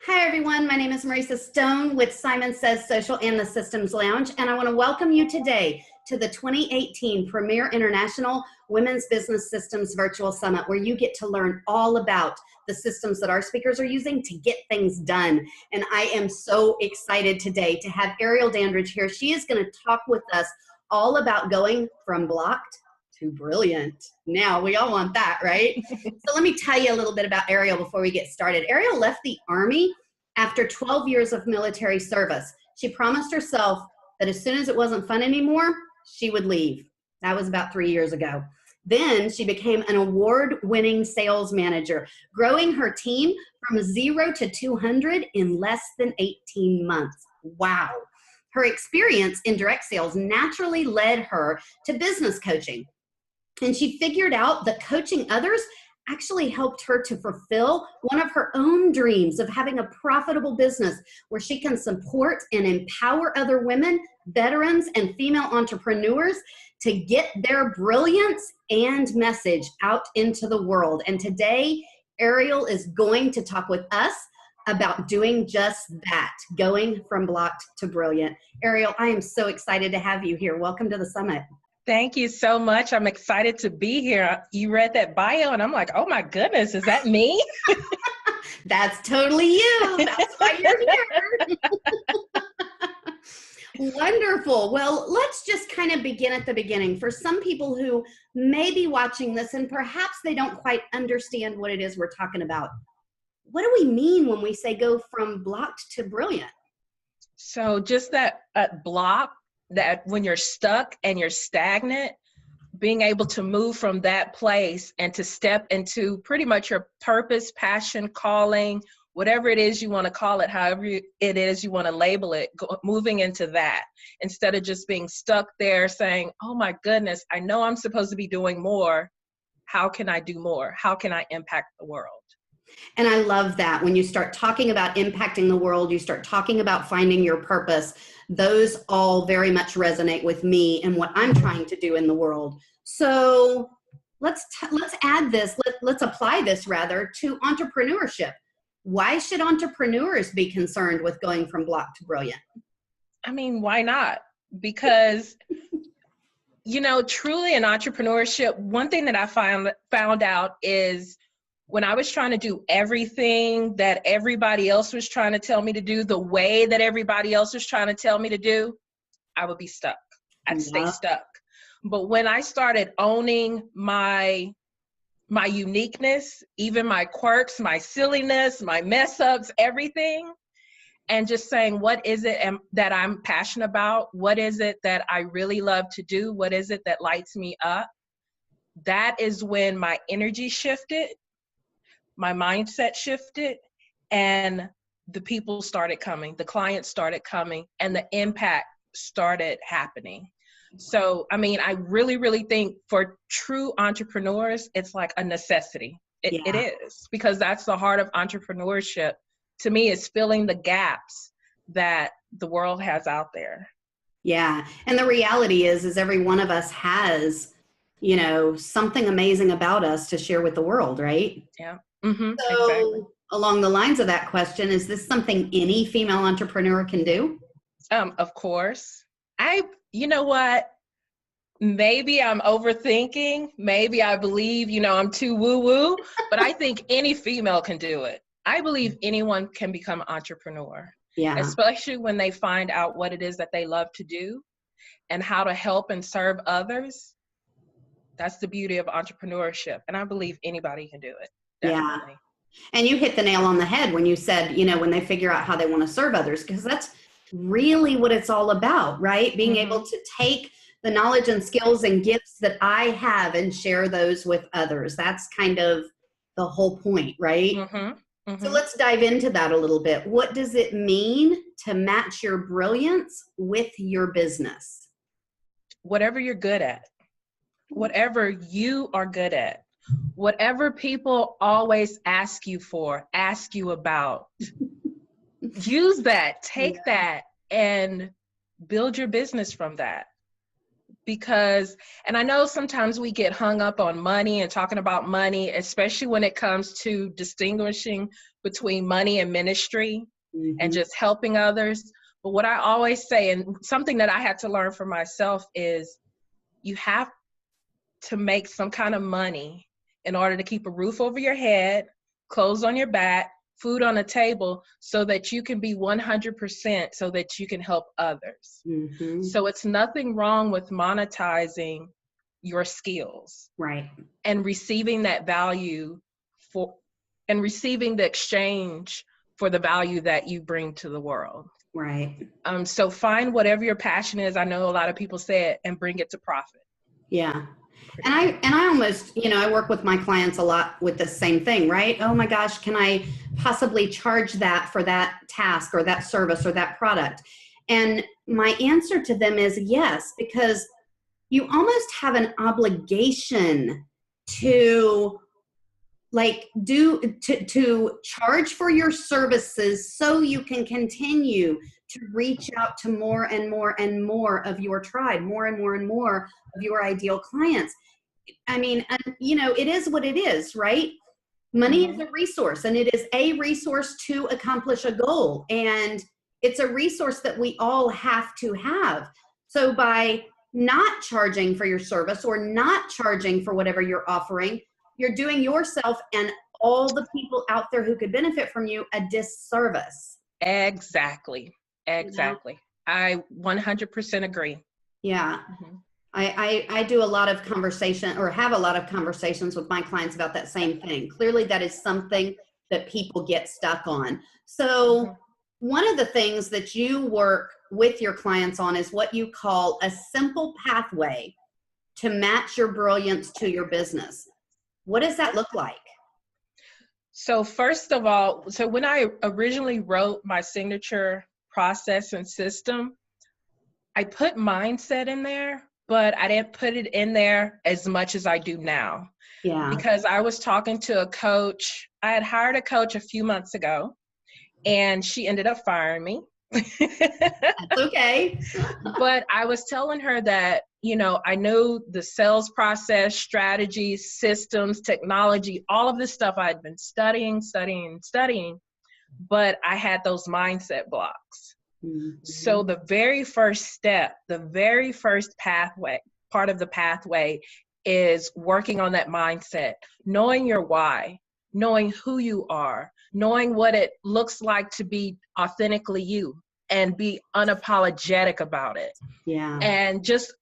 Hi, everyone. My name is Marisa Stone with Simon Says Social and the Systems Lounge, and I want to welcome you today to the 2018 Premier International Women's Business Systems Virtual Summit, where you get to learn all about the systems that our speakers are using to get things done. And I am so excited today to have Airial Dandridge here. She is going to talk with us all about going from blocked to brilliant. Now, we all want that, right? So let me tell you a little bit about Airial before we get started. Airial left the Army after 12 years of military service. She promised herself that as soon as it wasn't fun anymore, she would leave. That was about 3 years ago. Then she became an award-winning sales manager, growing her team from 0 to 200 in less than 18 months. Wow. Her experience in direct sales naturally led her to business coaching. And she figured out that coaching others actually helped her to fulfill one of her own dreams of having a profitable business where she can support and empower other women, veterans, and female entrepreneurs to get their brilliance and message out into the world. And today, Airial is going to talk with us about doing just that, going from blocked to brilliant. Airial, I am so excited to have you here. Welcome to the summit. Thank you so much. I'm excited to be here. You read that bio and I'm like, oh my goodness, is that me? That's totally you. That's why you're here. Wonderful. Well, let's just kind of begin at the beginning. For some people who may be watching this and perhaps they don't quite understand what it is we're talking about, what do we mean when we say go from blocked to brilliant? So just that block, that when you're stuck and you're stagnant, being able to move from that place and to step into pretty much your purpose, passion, calling, whatever it is you want to call it, however it is you want to label it, moving into that instead of just being stuck there saying, oh my goodness, I know I'm supposed to be doing more. How can I do more? How can I impact the world? And I love that. When you start talking about impacting the world, you start talking about finding your purpose, those all very much resonate with me and what I'm trying to do in the world. So let's add this, let's apply this rather to entrepreneurship. Why should entrepreneurs be concerned with going from blocked to brilliant? I mean, why not? Because truly in entrepreneurship, one thing that I found out is when I was trying to do everything that everybody else was trying to tell me to do, the way that everybody else was trying to tell me to do, I would be stuck. I'd stay stuck. But when I started owning my uniqueness, even my quirks, my silliness, my mess ups, everything, and just saying, what is it that I'm passionate about? What is it that I really love to do? What is it that lights me up? That is when my energy shifted. My mindset shifted and the people started coming, the clients started coming, and the impact started happening. So, I mean, I really, really think for true entrepreneurs, it's like a necessity. It is, because that's the heart of entrepreneurship. To me, is filling the gaps that the world has out there. Yeah. And the reality is every one of us has, something amazing about us to share with the world, right? Yeah. So Exactly. along the lines of that question, is this something any female entrepreneur can do? Of course. You know what? Maybe I'm overthinking. Maybe I believe, I'm too woo-woo, but I think any female can do it. I believe anyone can become an entrepreneur. Yeah. Especially when they find out what it is that they love to do and how to help and serve others. That's the beauty of entrepreneurship. And I believe anybody can do it. Definitely. Yeah. And you hit the nail on the head when you said, when they figure out how they want to serve others, because that's really what it's all about, right? Being able to take the knowledge and skills and gifts that I have and share those with others. That's kind of the whole point, right? So let's dive into that a little bit. What does it mean to match your brilliance with your business? Whatever you're good at, whatever you are good at, whatever people always ask you for, ask you about, use that, take that, and build your business from that. because, and I know sometimes we get hung up on money and talking about money, especially when it comes to distinguishing between money and ministry and just helping others. But what I always say, and something that I had to learn for myself, is you have to make some kind of money in order to keep a roof over your head, clothes on your back, food on the table, so that you can be 100%, so that you can help others. So it's nothing wrong with monetizing your skills, right, and receiving that value for, and receiving the exchange for the value that you bring to the world. right. So find whatever your passion is. I know a lot of people say it, and bring it to profit. Yeah. And I almost, I work with my clients a lot with the same thing, right? Oh my gosh, can I possibly charge that for that task or that service or that product? And my answer to them is yes, because you almost have an obligation to to charge for your services so you can continue to reach out to more and more and more of your tribe, more and more and more of your ideal clients. I mean, it is what it is, right? Money is a resource, and it is a resource to accomplish a goal. And it's a resource that we all have to have. So by not charging for your service or not charging for whatever you're offering, you're doing yourself and all the people out there who could benefit from you a disservice. Exactly. I 100% agree. Yeah. I do a lot of conversation, or have a lot of conversations with my clients about that same thing. Clearly that is something that people get stuck on. So one of the things that you work with your clients on is what you call a simple pathway to match your brilliance to your business. What does that look like? So first of all, so when I originally wrote my signature process and system, I put mindset in there, but I didn't put it in there as much as I do now. Yeah. Because I was talking to a coach. I had hired a coach a few months ago, and she ended up firing me. That's okay. But I was telling her that, I know the sales process, strategies, systems, technology, all of this stuff I had been studying, but I had those mindset blocks. So the very first step, the very first pathway, part of the pathway, is working on that mindset, knowing your why, knowing who you are, knowing what it looks like to be authentically you and be unapologetic about it. Yeah. And just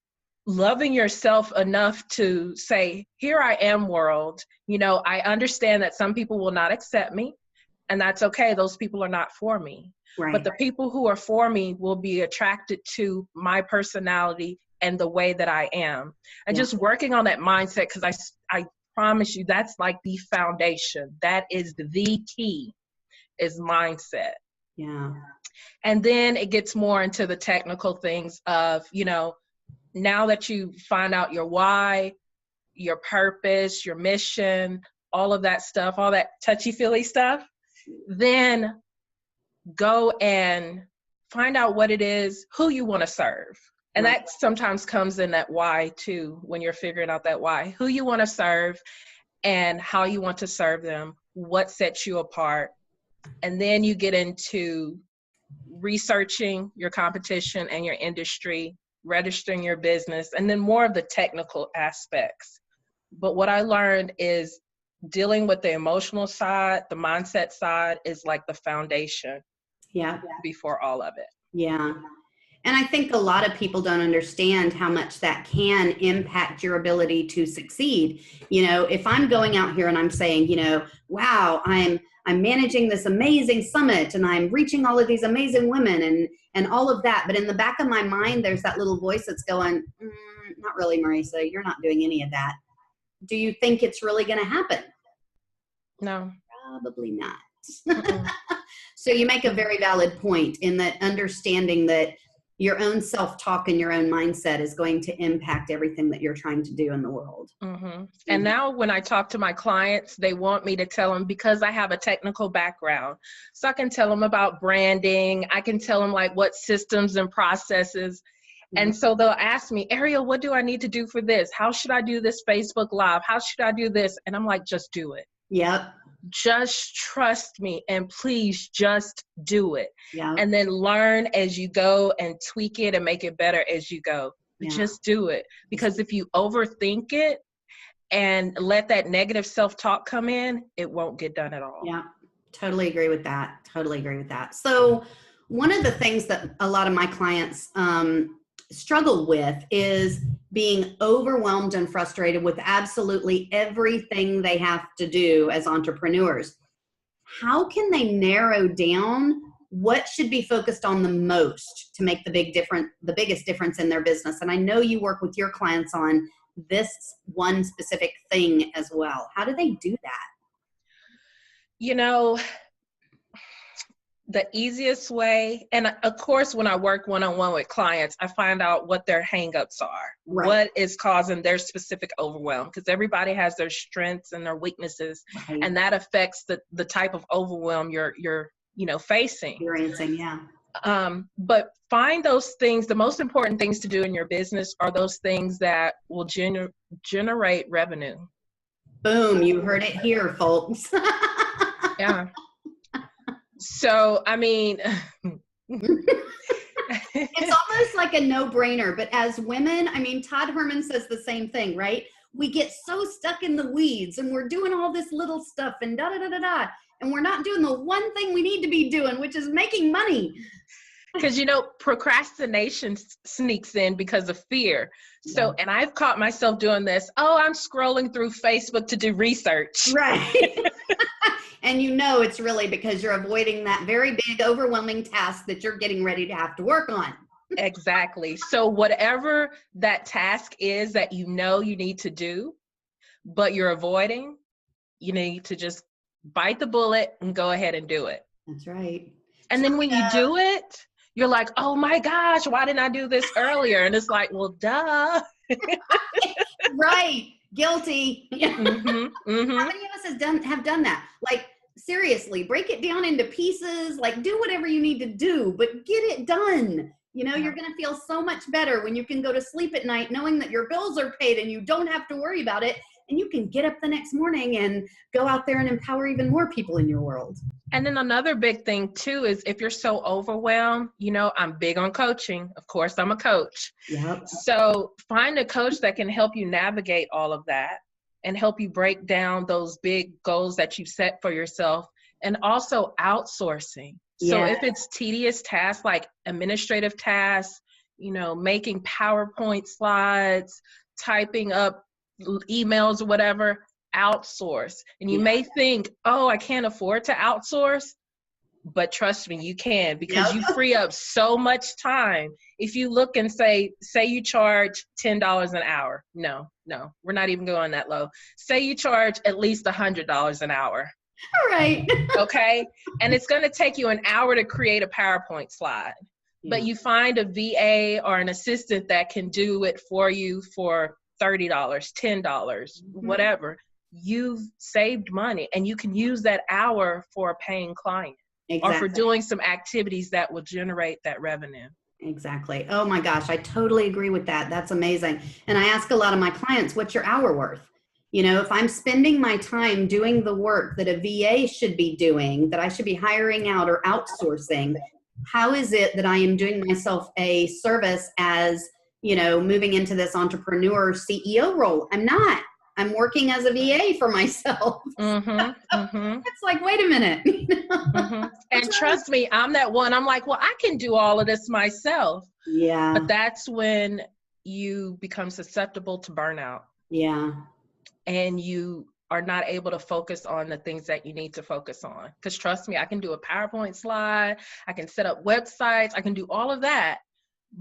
loving yourself enough to say, here I am, world. I understand that some people will not accept me, and that's okay. Those people are not for me. Right. But the people who are for me will be attracted to my personality and the way that I am. And just working on that mindset, because I promise you, that's like the foundation. That is the key, is mindset. Yeah. And then it gets more into the technical things of, now that you find out your why, your purpose, your mission, all of that stuff, all that touchy-feely stuff, then go and find out what it is, who you want to serve. And that sometimes comes in that why too, when you're figuring out that why, who you want to serve and how you want to serve them, what sets you apart. And then you get into researching your competition and your industry, registering your business, and then more of the technical aspects. But what I learned is dealing with the emotional side, the mindset side, is like the foundation. Yeah. Before all of it. Yeah. And I think a lot of people don't understand how much that can impact your ability to succeed. If I'm going out here and I'm saying, wow, I'm managing this amazing summit and I'm reaching all of these amazing women and all of that. But in the back of my mind, there's that little voice that's going, not really, Marisa, you're not doing any of that. Do you think it's really going to happen? No. Probably not. So you make a very valid point in that understanding that your own self-talk and your own mindset is going to impact everything that you're trying to do in the world. And now when I talk to my clients, they want me to tell them, because I have a technical background, so I can tell them about branding. I can tell them like what systems and processes. And so they'll ask me, Airial, what do I need to do for this? How should I do this Facebook Live? How should I do this? And I'm like, just do it. Yep. Just trust me and please just do it. Yep. And then learn as you go and tweak it and make it better as you go. But just do it. Because if you overthink it and let that negative self-talk come in, it won't get done at all. Yeah, totally agree with that. Totally agree with that. So one of the things that a lot of my clients struggle with is being overwhelmed and frustrated with absolutely everything they have to do as entrepreneurs. How can they narrow down what should be focused on the most to make the biggest difference in their business? And I know you work with your clients on this one specific thing as well. How do they do that? You know, the easiest way, and of course, when I work one-on-one with clients, I find out what their hangups are, right. What is causing their specific overwhelm, because everybody has their strengths and their weaknesses, right. And that affects the type of overwhelm you're facing. Experiencing, yeah. But find those things. The most important things to do in your business are those things that will generate revenue. Boom! You heard it here, folks. Yeah. So, I mean, it's almost like a no-brainer, but as women, I mean, Todd Herman says the same thing, right? We get so stuck in the weeds and we're doing all this little stuff and da-da-da-da-da, and we're not doing the one thing we need to be doing, which is making money. Because, procrastination sneaks in because of fear. So, and I've caught myself doing this. Oh, I'm scrolling through Facebook to do research. Right. And it's really because you're avoiding that very big, overwhelming task that you're getting ready to have to work on. Exactly. So whatever that task is that you need to do, but you're avoiding, you need to just bite the bullet and go ahead and do it. That's right. And then when you do it, you're like, oh my gosh, why didn't I do this earlier? And it's like, well, duh. Right. Guilty. Mm-hmm, mm-hmm. How many of us have done that? Like, seriously, break it down into pieces, like do whatever you need to do, but get it done. You're going to feel so much better when you can go to sleep at night knowing that your bills are paid and you don't have to worry about it. And you can get up the next morning and go out there and empower even more people in your world. And then another big thing too is if you're so overwhelmed, I'm big on coaching. Of course, I'm a coach. Yep. So find a coach that can help you navigate all of that and help you break down those big goals that you've set for yourself, and also outsourcing. So if it's tedious tasks like administrative tasks, making PowerPoint slides, typing up emails or whatever, outsource. And you may think, oh, I can't afford to outsource, but trust me, you can, because you free up so much time. If you look and say you charge $10 an hour. No, we're not even going that low. Say you charge at least $100 an hour. All right. Okay. And it's going to take you an hour to create a PowerPoint slide, but you find a VA or an assistant that can do it for you for $30, $10, whatever. You've saved money, and you can use that hour for a paying client. Exactly. Or for doing some activities that will generate that revenue. Exactly. Oh my gosh, I totally agree with that. That's amazing. And I ask a lot of my clients, what's your hour worth? If I'm spending my time doing the work that a VA should be doing, that I should be hiring out or outsourcing, how is it that I am doing myself a service as, moving into this entrepreneur CEO role? I'm not. I'm working as a VA for myself. It's like, wait a minute. And trust me, I'm that one. I'm like, well, I can do all of this myself. Yeah. But that's when you become susceptible to burnout. Yeah. And you are not able to focus on the things that you need to focus on. Because trust me, I can do a PowerPoint slide. I can set up websites. I can do all of that.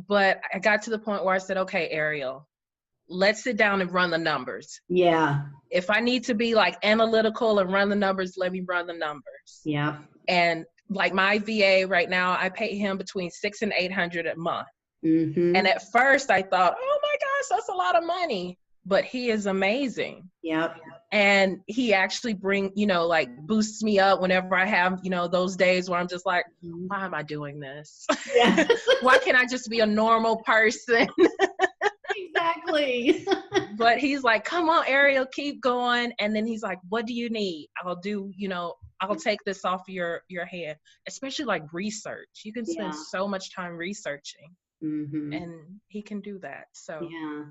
But I got to the point where I said, okay, Airial, let's sit down and run the numbers. Yeah. If I need to be like analytical and run the numbers, let me run the numbers. Yeah. And like my VA right now, I pay him between $600 and $800 a month. Mm-hmm. And at first I thought, oh my gosh, that's a lot of money. But he is amazing. Yep. And he actually like boosts me up whenever I have, those days where I'm just like, why am I doing this? Yeah. Why can't I just be a normal person? Exactly. But he's like, come on, Airial, keep going. And then he's like, what do you need? I'll take this off your hand, especially like research. You can spend so much time researching, and he can do that. So yeah.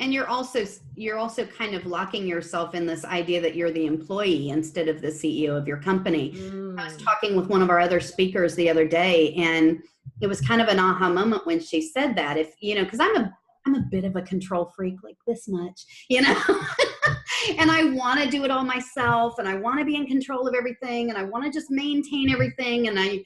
And you're also kind of locking yourself in this idea that you're the employee instead of the CEO of your company. I was talking with one of our other speakers the other day, and it was kind of an aha moment when she said that. If because I'm a bit of a control freak, like this much, and I want to do it all myself, and I want to be in control of everything, and I want to just maintain everything, and I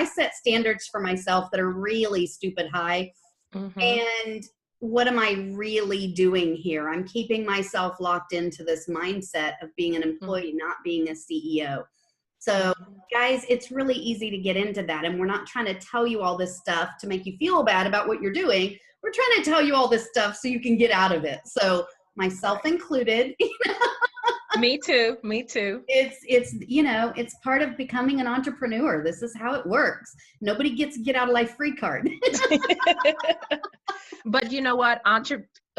set standards for myself that are really stupid high. And what am I really doing here? I'm keeping myself locked into this mindset of being an employee, not being a CEO. So guys, it's really easy to get into that. And we're not trying to tell you all this stuff to make you feel bad about what you're doing. We're trying to tell you all this stuff so you can get out of it. So myself included. Me too. It's part of becoming an entrepreneur. This is how it works. Nobody gets a get out of life free card. But you know what?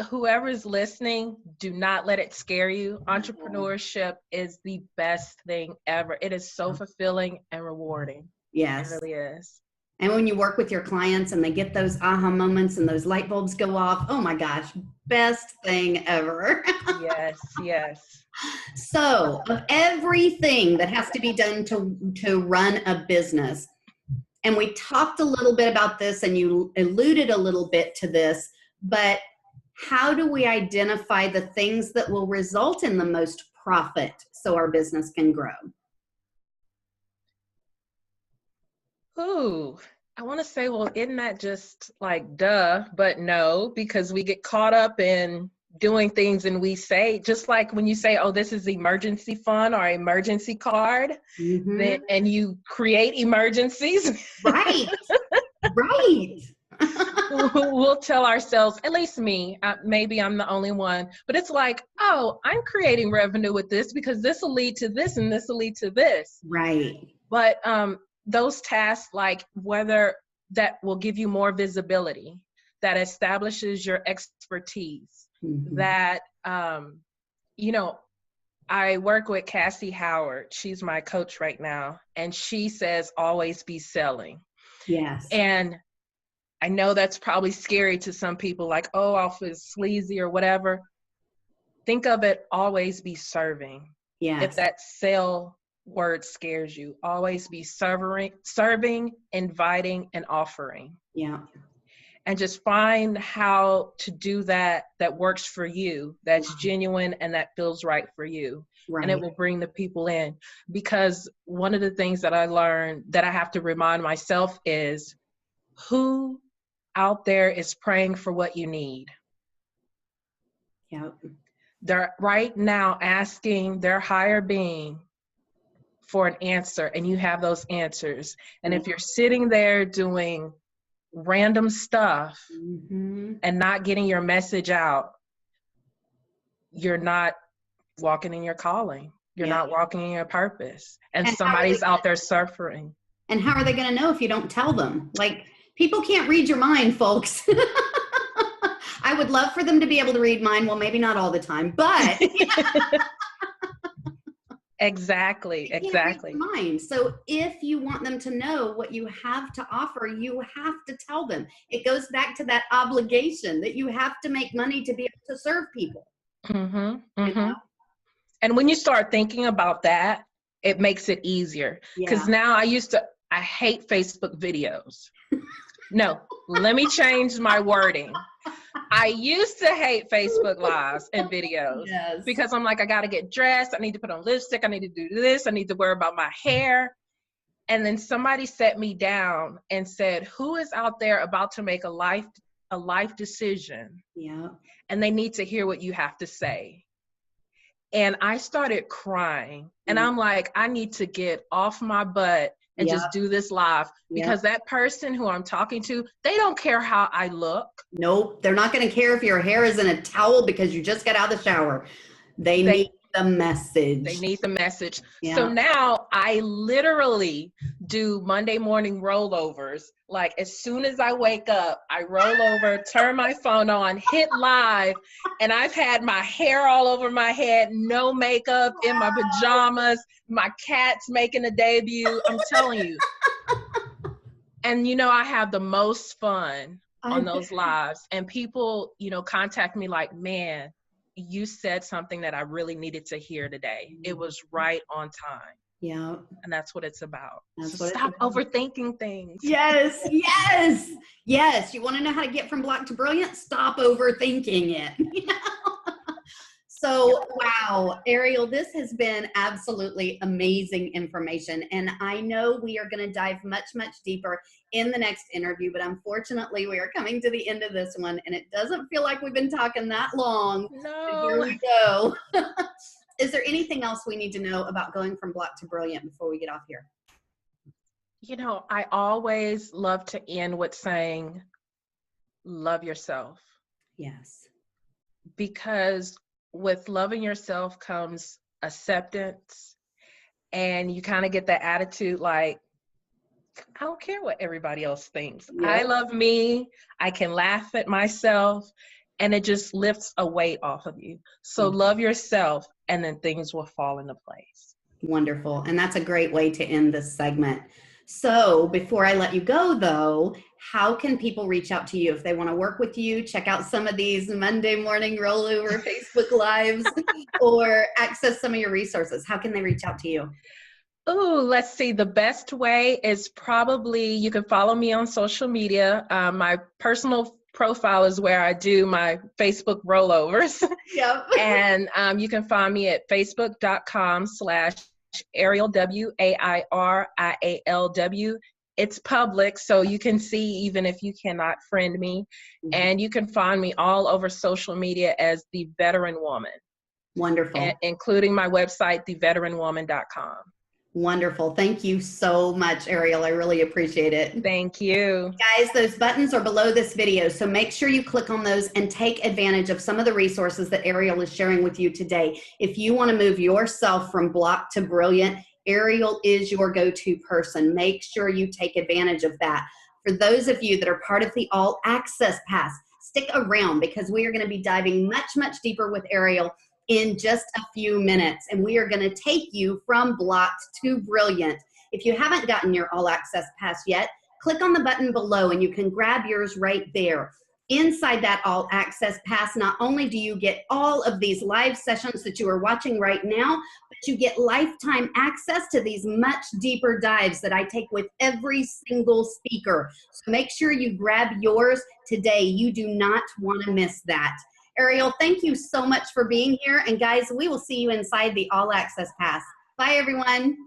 Whoever is listening, do not let it scare you. Entrepreneurship is the best thing ever. It is so fulfilling and rewarding. Yes. It really is. And when you work with your clients and they get those aha moments and those light bulbs go off, oh my gosh, best thing ever. Yes. So of everything that has to be done to run a business, and we talked a little bit about this and you alluded a little bit to this, but how do we identify the things that will result in the most profit so our business can grow? Ooh, I want to say, well, isn't that just like duh? But no, because we get caught up in doing things and we say, just like when you say, oh, this is emergency fund or emergency card, and you create emergencies. Right. We'll tell ourselves, at least me, maybe I'm the only one, but it's like, oh, I'm creating revenue with this because this will lead to this and this will lead to this. Right. But those tasks, like whether that will give you more visibility, that establishes your expertise, that, I work with Cassie Howard. She's my coach right now. And she says, always be selling. Yes. And I know that's probably scary to some people, like, oh, I'll feel sleazy or whatever. Think of it, always be serving. Yes. If that sell word scares you, always be serving, inviting, and offering. Yeah. And just find how to do that works for you, that's genuine and that feels right for you. Right. And it will bring the people in. Because one of the things that I learned that I have to remind myself is, who out there is praying for what you need? Yep. They're right now asking their higher being for an answer, and you have those answers. And if you're sitting there doing random stuff and not getting your message out, you're not walking in your calling. You're not walking in your purpose. And somebody's out there suffering. And how are they going to know if you don't tell them? Like, people can't read your mind, folks. I would love for them to be able to read mine. Well, maybe not all the time, but Exactly. Mind. So if you want them to know what you have to offer, you have to tell them. It goes back to that obligation that you have to make money to be able to serve people. You know? And when you start thinking about that, it makes it easier. Because now I hate Facebook videos. No, let me change my wording. I used to hate Facebook Lives and videos because I'm like, I got to get dressed. I need to put on lipstick. I need to do this. I need to worry about my hair. And then somebody set me down and said, who is out there about to make a life decision? Yeah. And they need to hear what you have to say. And I started crying. And I'm like, I need to get off my butt and just do this live, because that person who I'm talking to, they don't care how I look. Nope. They're not going to care if your hair is in a towel because you just got out of the shower. They need the message. They need the message. Yeah. So now I literally do Monday morning rollovers. Like as soon as I wake up, I roll over, turn my phone on, hit live, and I've had my hair all over my head, no makeup, in my pajamas, my cat's making a debut. I'm telling you. And I have the most fun on those lives. And people, contact me like, man, you said something that I really needed to hear today. It was right on time. Yeah. And that's what it's about. So stop overthinking things. Yes, yes, yes. You want to know how to get from block to brilliant? Stop overthinking it. So, wow, Airial, this has been absolutely amazing information. And I know we are going to dive much, much deeper in the next interview, but unfortunately we are coming to the end of this one and it doesn't feel like we've been talking that long. No. But here we go. Is there anything else we need to know about going from block to brilliant before we get off here? I always love to end with saying, love yourself. Yes. Because with loving yourself comes acceptance, and you kind of get the attitude like, I don't care what everybody else thinks. Yeah. I love me. I can laugh at myself, and it just lifts a weight off of you. So love yourself, and then things will fall into place. Wonderful. And that's a great way to end this segment. So before I let you go, though, how can people reach out to you if they want to work with you, check out some of these Monday morning rollover Facebook Lives, or access some of your resources? How can they reach out to you? Oh, let's see. The best way is probably you can follow me on social media. My personal profile is where I do my Facebook rollovers. Yep. And you can find me at facebook.com/Airial, WAIRIALW. It's public, so you can see even if you cannot friend me. And you can find me all over social media as The Veteran Woman. Wonderful. Including my website, theveteranwoman.com. Wonderful. Thank you so much, Airial. I really appreciate it. Thank you. Guys, those buttons are below this video, so make sure you click on those and take advantage of some of the resources that Airial is sharing with you today. If you want to move yourself from block to brilliant, Airial is your go-to person. Make sure you take advantage of that. For those of you that are part of the All Access Pass, stick around because we are going to be diving much, much deeper with Airial in just a few minutes, and we are going to take you from blocked to brilliant. If you haven't gotten your All Access Pass yet, click on the button below and you can grab yours right there. Inside that All Access Pass, not only do you get all of these live sessions that you are watching right now, but you get lifetime access to these much deeper dives that I take with every single speaker. So make sure you grab yours today. You do not want to miss that. Airial, thank you so much for being here. And guys, we will see you inside the All Access Pass. Bye, everyone.